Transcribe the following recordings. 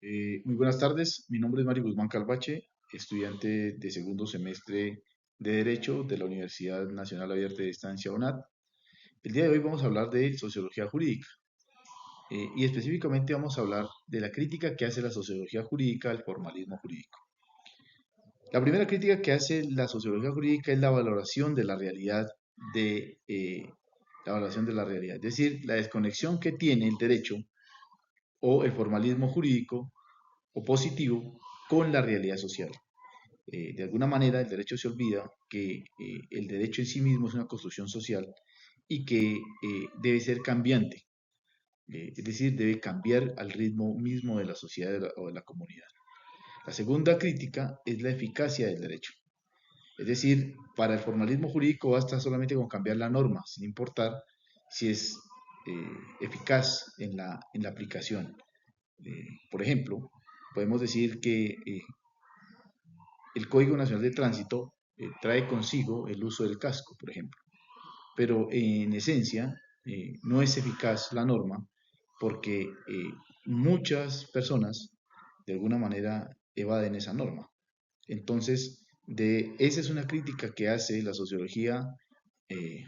Muy buenas tardes, mi nombre es Mario Guzmán Calvache, estudiante de segundo semestre de Derecho de la Universidad Nacional Abierta de Distancia UNAD. El día de hoy vamos a hablar de sociología jurídica y específicamente vamos a hablar de la crítica que hace la sociología jurídica al formalismo jurídico. La primera crítica que hace la sociología jurídica es la valoración de la realidad la valoración de la realidad, es decir, la desconexión que tiene el derecho o el formalismo jurídico o positivo con la realidad social. De alguna manera, el derecho se olvida que el derecho en sí mismo es una construcción social y que debe ser cambiante, es decir, debe cambiar al ritmo mismo de la sociedad o de la comunidad. La segunda crítica es la eficacia del derecho. Es decir, para el formalismo jurídico basta solamente con cambiar la norma, sin importar si es eficaz en la aplicación. Por ejemplo, podemos decir que el Código Nacional de Tránsito trae consigo el uso del casco, por ejemplo, pero en esencia no es eficaz la norma porque muchas personas de alguna manera evaden esa norma. Entonces, esa es una crítica que hace la sociología eh,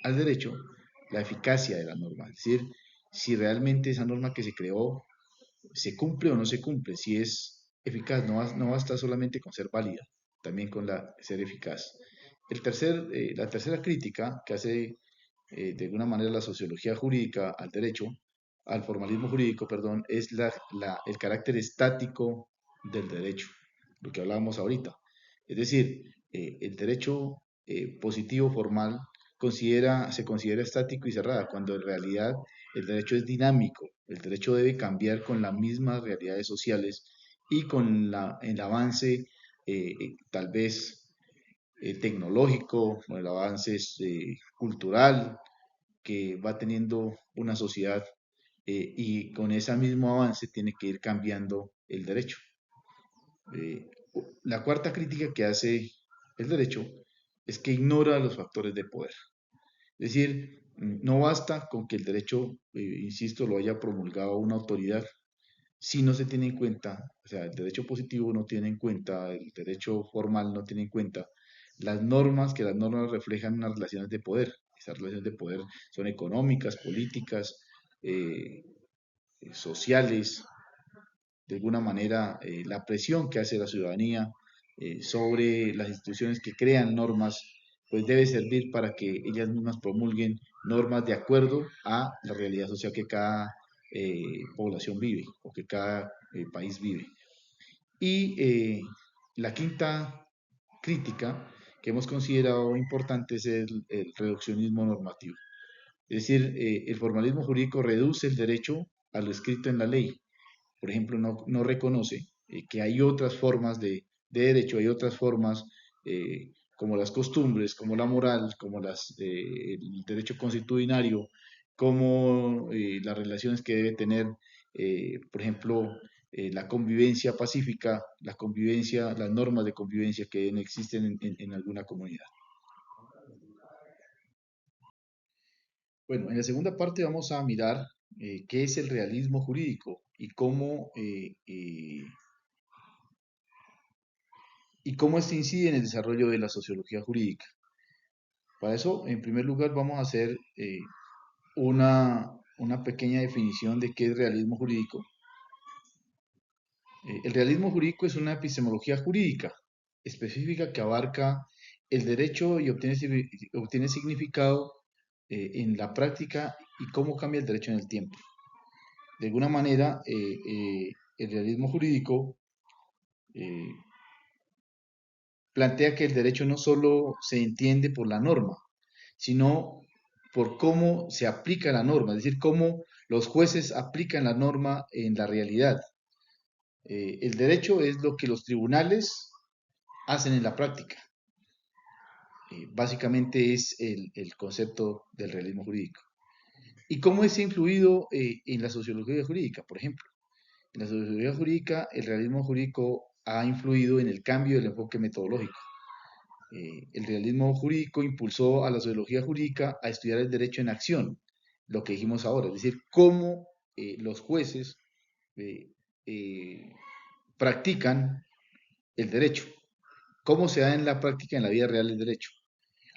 al derecho, la eficacia de la norma, es decir, si realmente esa norma que se creó se cumple o no se cumple, si es eficaz, no basta solamente con ser válida, también con ser eficaz. La tercera crítica que hace de alguna manera la sociología jurídica al derecho, al formalismo jurídico, perdón, es el carácter estático del derecho, lo que hablábamos ahorita. Es decir, el derecho positivo formal se considera estático y cerrada, cuando en realidad el derecho es dinámico, el derecho debe cambiar con las mismas realidades sociales y con el avance tal vez tecnológico, con el avance cultural que va teniendo una sociedad y con ese mismo avance tiene que ir cambiando el derecho. Eh, la cuarta crítica que hace el derecho es que ignora los factores de poder. Es decir, no basta con que el derecho, insisto, lo haya promulgado una autoridad, si no se tiene en cuenta, o sea, el derecho positivo no tiene en cuenta, el derecho formal no tiene en cuenta que las normas reflejan unas relaciones de poder. Esas relaciones de poder son económicas, políticas, eh, sociales, de alguna manera la presión que hace la ciudadanía sobre las instituciones que crean normas, pues debe servir para que ellas mismas promulguen normas de acuerdo a la realidad social que cada población vive o que cada país vive. Y la quinta crítica que hemos considerado importante es el reduccionismo normativo. Es decir, el formalismo jurídico reduce el derecho a lo escrito en la ley. Por ejemplo, no reconoce que hay otras formas de derecho, hay otras formas como las costumbres, como la moral, como el derecho constitucionario, como las relaciones que debe tener, por ejemplo, la convivencia pacífica, la convivencia, las normas de convivencia que existen en alguna comunidad. Bueno, en la segunda parte vamos a mirar qué es el realismo jurídico y cómo este incide en el desarrollo de la sociología jurídica. Para eso, en primer lugar, vamos a hacer una pequeña definición de qué es realismo jurídico. El realismo jurídico es una epistemología jurídica específica que abarca el derecho y obtiene significado en la práctica y cómo cambia el derecho en el tiempo. De alguna manera, el realismo jurídico eh, plantea que el derecho no solo se entiende por la norma, sino por cómo se aplica la norma, es decir, cómo los jueces aplican la norma en la realidad. El derecho es lo que los tribunales hacen en la práctica. Básicamente es el concepto del realismo jurídico. ¿Y cómo es influido en la sociología jurídica? Por ejemplo, en la sociología jurídica, el realismo jurídico ha influido en el cambio del enfoque metodológico. El realismo jurídico impulsó a la sociología jurídica a estudiar el derecho en acción, lo que dijimos ahora, es decir, cómo los jueces eh, eh, practican el derecho. ¿Cómo se da en la práctica, en la vida real, el derecho?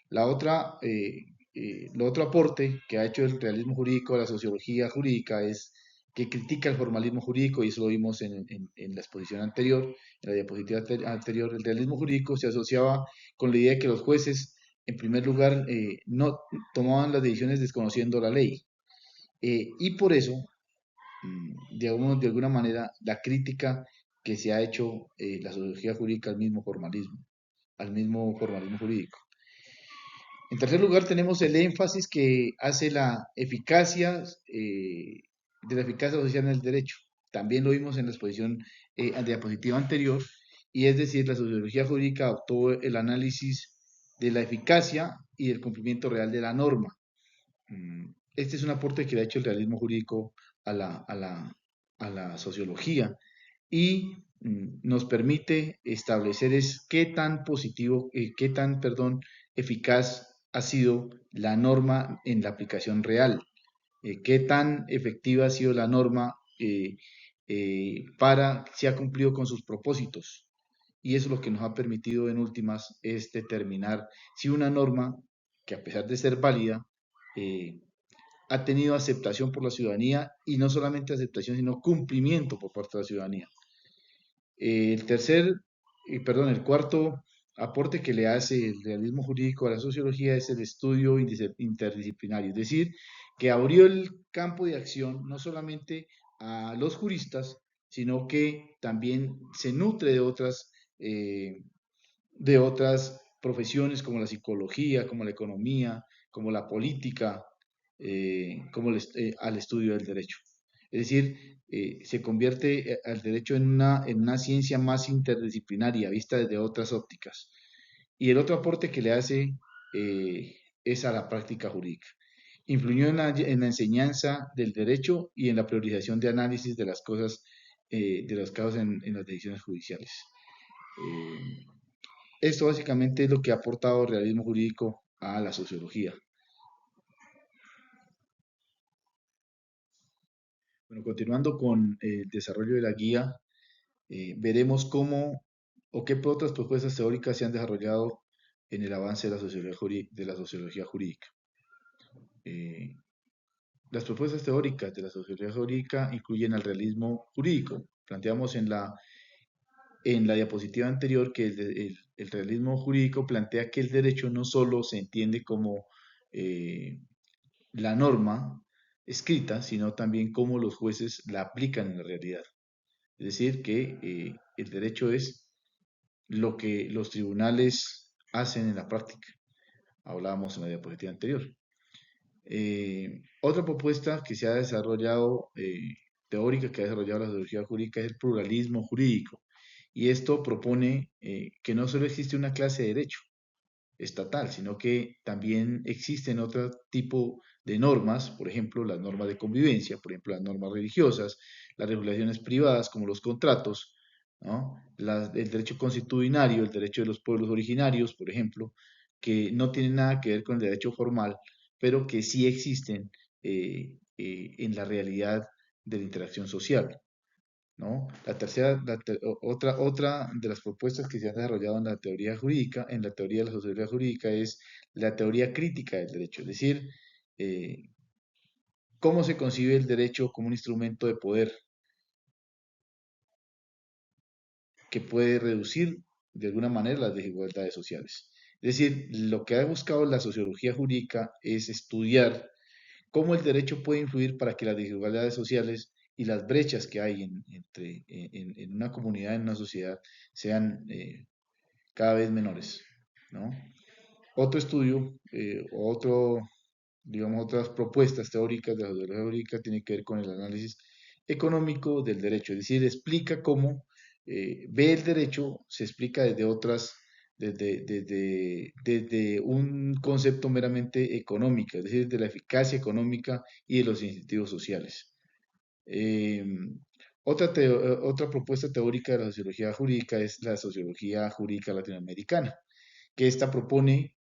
La otra, el otro aporte que ha hecho el realismo jurídico, la sociología jurídica, es que critica el formalismo jurídico, y eso lo vimos en la exposición anterior, en la diapositiva anterior. El realismo jurídico se asociaba con la idea de que los jueces, en primer lugar, no tomaban las decisiones desconociendo la ley. Y por eso, de alguna manera, la crítica que se ha hecho la sociología jurídica al mismo formalismo jurídico. En tercer lugar, tenemos el énfasis que hace de la eficacia social en el derecho. También lo vimos en la exposición diapositiva anterior, y es decir, la sociología jurídica adoptó el análisis de la eficacia y del cumplimiento real de la norma. Este es un aporte que le ha hecho el realismo jurídico a la sociología, y nos permite establecer qué tan positivo, perdón, eficaz ha sido la norma en la aplicación real, qué tan efectiva ha sido la norma para si ha cumplido con sus propósitos. Y eso es lo que nos ha permitido en últimas es determinar si una norma, que a pesar de ser válida, eh, ha tenido aceptación por la ciudadanía, y no solamente aceptación, sino cumplimiento por parte de la ciudadanía. El cuarto aporte que le hace el realismo jurídico a la sociología es el estudio interdisciplinario, es decir, que abrió el campo de acción no solamente a los juristas, sino que también se nutre de otras profesiones como la psicología, como la economía, como la política, al estudio del derecho. Es decir, se convierte al derecho en una ciencia más interdisciplinaria, vista desde otras ópticas. Y el otro aporte que le hace es a la práctica jurídica. Influyó en la enseñanza del derecho y en la priorización de análisis de las cosas, de los casos en las decisiones judiciales. Eh, Esto básicamente es lo que ha aportado el realismo jurídico a la sociología. Bueno, continuando con el desarrollo de la guía, veremos cómo o qué otras propuestas teóricas se han desarrollado en el avance de la sociología jurídica. Eh, las propuestas teóricas de la sociología jurídica incluyen al realismo jurídico. Planteamos en la diapositiva anterior que el realismo jurídico plantea que el derecho no solo se entiende como eh, la norma escrita, sino también cómo los jueces la aplican en la realidad. Es decir, que el derecho es lo que los tribunales hacen en la práctica. Hablábamos en la diapositiva anterior. Otra propuesta que se ha desarrollado, teórica que ha desarrollado la sociología jurídica, es el pluralismo jurídico. Y esto propone que no solo existe una clase de derecho estatal, sino que también existen otro tipo de normas, por ejemplo, las normas de convivencia, por ejemplo, las normas religiosas, las regulaciones privadas como los contratos, ¿no? El derecho constitucionario, el derecho de los pueblos originarios, por ejemplo, que no tienen nada que ver con el derecho formal, pero que sí existen en la realidad de la interacción social, ¿no? Otra de las propuestas que se han desarrollado en la teoría jurídica, en la teoría de la sociología jurídica, es la teoría crítica del derecho, es decir, eh, cómo se concibe el derecho como un instrumento de poder que puede reducir de alguna manera las desigualdades sociales. Es decir, lo que ha buscado la sociología jurídica es estudiar cómo el derecho puede influir para que las desigualdades sociales y las brechas que hay en una comunidad, en una sociedad, sean cada vez menores, ¿no? Otro estudio, digamos, otras propuestas teóricas de la sociología jurídica tiene que ver con el análisis económico del derecho, es decir, explica cómo ve el derecho, se explica desde un concepto meramente económico, es decir, de la eficacia económica y de los incentivos sociales. Eh, otra propuesta teórica de la sociología jurídica es la sociología jurídica latinoamericana, que esta propone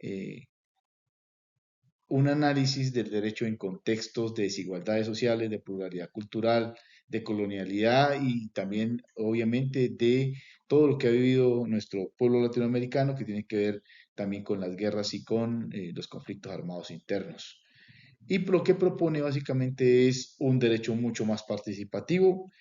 un análisis del derecho en contextos de desigualdades sociales, de pluralidad cultural, de colonialidad y también, obviamente, de todo lo que ha vivido nuestro pueblo latinoamericano, que tiene que ver también con las guerras y con los conflictos armados internos. Y lo que propone básicamente es un derecho mucho más participativo,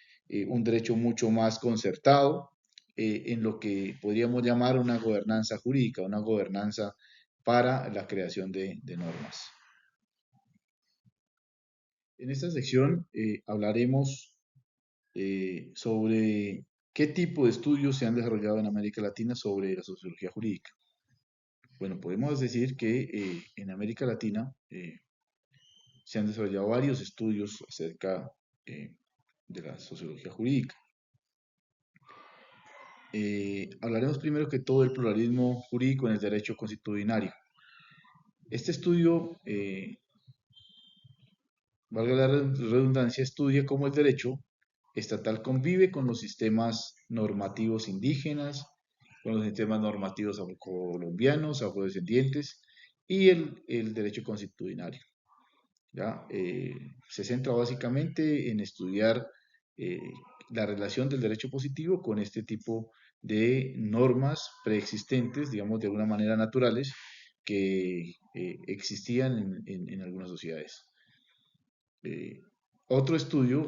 un derecho mucho más concertado, en lo que podríamos llamar una gobernanza jurídica, una gobernanza para la creación de normas. En esta sección hablaremos sobre qué tipo de estudios se han desarrollado en América Latina sobre la sociología jurídica. Bueno, podemos decir que en América Latina se han desarrollado varios estudios acerca de la sociología jurídica. Hablaremos primero que todo del pluralismo jurídico en el derecho constitucionario. Este estudio, valga la redundancia, estudia cómo el derecho estatal convive con los sistemas normativos indígenas, con los sistemas normativos colombianos, afrodescendientes y el derecho constitucionario. ¿Ya? Se centra básicamente en estudiar eh, la relación del derecho positivo con este tipo de normas preexistentes, digamos de alguna manera naturales, que existían en algunas sociedades. Eh, Otro estudio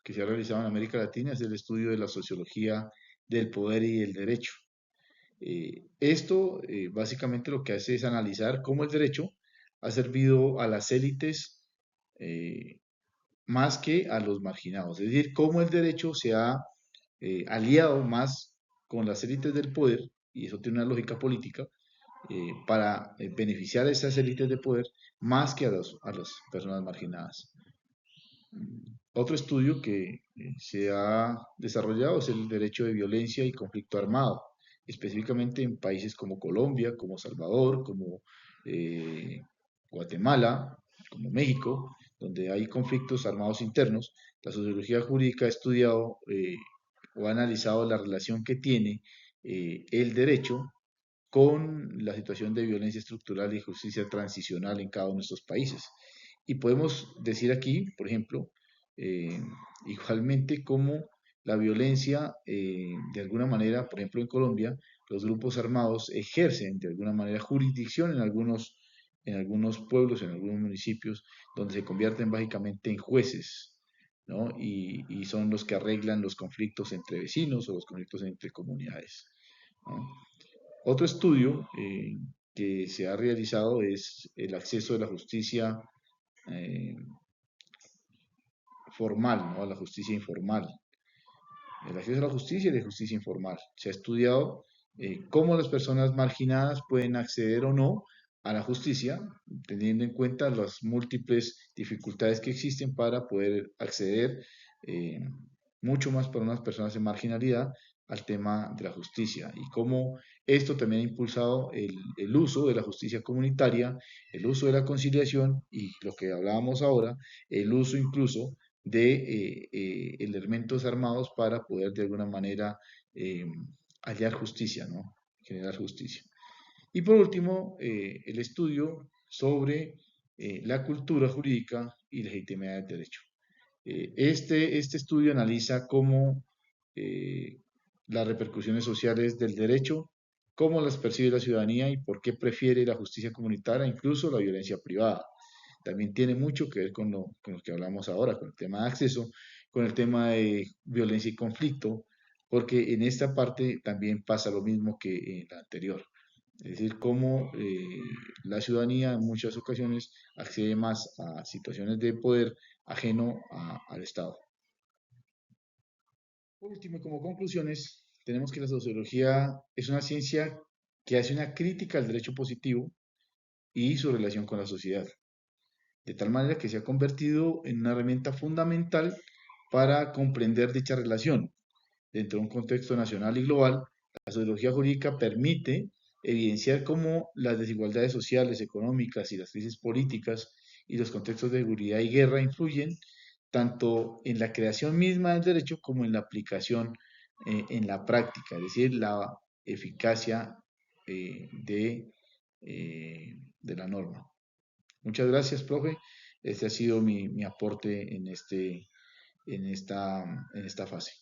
que se ha realizado en América Latina es el estudio de la sociología del poder y del derecho. Esto básicamente lo que hace es analizar cómo el derecho ha servido a las élites eh, más que a los marginados. Es decir, cómo el derecho se ha aliado más con las élites del poder, y eso tiene una lógica política, para beneficiar a esas élites de poder más que a las personas marginadas. Otro estudio que se ha desarrollado es el derecho de violencia y conflicto armado, específicamente en países como Colombia, como Salvador, como eh, Guatemala, como México, donde hay conflictos armados internos. La sociología jurídica ha estudiado o ha analizado la relación que tiene el derecho con la situación de violencia estructural y justicia transicional en cada uno de estos países. Y podemos decir aquí, por ejemplo, eh, igualmente como la violencia, de alguna manera, por ejemplo en Colombia, los grupos armados ejercen de alguna manera jurisdicción en algunos pueblos, en algunos municipios, donde se convierten básicamente en jueces, ¿no? Y son los que arreglan los conflictos entre vecinos o los conflictos entre comunidades, ¿no? Otro estudio que se ha realizado es el acceso de la justicia eh, formal, ¿no? A la justicia informal. El acceso a la justicia y la justicia informal. Se ha estudiado cómo las personas marginadas pueden acceder o no a la justicia, teniendo en cuenta las múltiples dificultades que existen para poder acceder, eh, mucho más para unas personas en marginalidad, al tema de la justicia y cómo esto también ha impulsado el uso de la justicia comunitaria, el uso de la conciliación y lo que hablábamos ahora, el uso incluso de elementos armados para poder de alguna manera eh, hallar justicia, ¿no? Generar justicia. Y por último, el estudio sobre la cultura jurídica y legitimidad del derecho. Este estudio analiza cómo eh, las repercusiones sociales del derecho, cómo las percibe la ciudadanía y por qué prefiere la justicia comunitaria, incluso la violencia privada. También tiene mucho que ver con lo que hablamos ahora, con el tema de acceso, con el tema de violencia y conflicto, porque en esta parte también pasa lo mismo que en la anterior. Es decir, cómo la ciudadanía en muchas ocasiones accede más a situaciones de poder ajeno al Estado. Por último, y como conclusiones, tenemos que la sociología es una ciencia que hace una crítica al derecho positivo y su relación con la sociedad, de tal manera que se ha convertido en una herramienta fundamental para comprender dicha relación. Dentro de un contexto nacional y global, la sociología jurídica permite evidenciar cómo las desigualdades sociales, económicas y las crisis políticas y los contextos de seguridad y guerra influyen tanto en la creación misma del derecho como en la aplicación en la práctica, es decir, la eficacia de la norma. Muchas gracias, profe. Este ha sido mi aporte en esta fase.